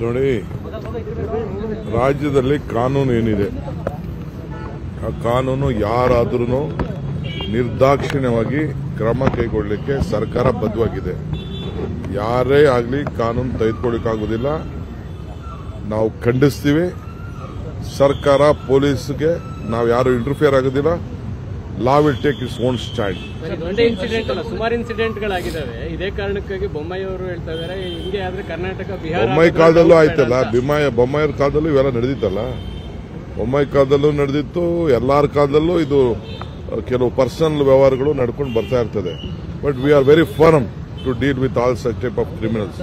ನೋಡಿ, ರಾಜ್ಯದಲ್ಲಿ ಕಾನೂನು ಏನಿದೆ ಆ ಕಾನೂನು ಯಾರಾದ್ರೂ ನಿರ್ದಾಕ್ಷಿಣ್ಯವಾಗಿ ಕ್ರಮ ಕೈಗೊಳ್ಳಲಿಕ್ಕೆ ಸರ್ಕಾರ ಬದ್ಧವಾಗಿದೆ. ಯಾರೇ ಆಗಲಿ ಕಾನೂನು ತೆಗೆದುಕೊಳ್ಳಿಕ್ಕಾಗೋದಿಲ್ಲ. ನಾವು ಖಂಡಿಸ್ತೀವಿ. ಸರ್ಕಾರ ಪೊಲೀಸ್ಗೆ ನಾವು ಯಾರು ಇಂಟರ್ಫಿಯರ್ ಆಗೋದಿಲ್ಲ. Law will take its own stand. ಒಂದೇ ಇನ್ಸಿಡೆಂಟ್ ಅಲ್ಲ, ಸುಮಾರು ಇನ್ಸಿಡೆಂಟ್ಗಳಾಗಿದ್ದಾವೆ. ಇದೇ ಕಾರಣಕ್ಕಾಗಿ ಬೊಮ್ಮಾಯಿ ಅವರು ಹೇಳ್ತಾ ಇದ್ದಾರೆ, ಹಿಂಗೆ ಆದ್ರೆ ಕರ್ನಾಟಕ ಬಿಹಾರ. ಬೊಮ್ಮಾಯಿ ಕಾಲದಲ್ಲೂ ಆಯ್ತಲ್ಲ, ಬೊಮ್ಮಾಯಿಯವ್ರ ಕಾಲದಲ್ಲೂ ಇವೆಲ್ಲ ನಡೆದಿತ್ತಲ್ಲ. ಬೊಮ್ಮಾಯಿ ಕಾಲದಲ್ಲೂ ನಡೆದಿತ್ತು, ಎಲ್ಲಾರ ಕಾಲದಲ್ಲೂ ಇದು ಕೆಲವು ಪರ್ಸನಲ್ ವ್ಯವಹಾರಗಳು ನಡ್ಕೊಂಡು ಬರ್ತಾ ಇರ್ತದೆ. But we are very firm to deal with all such type of criminals.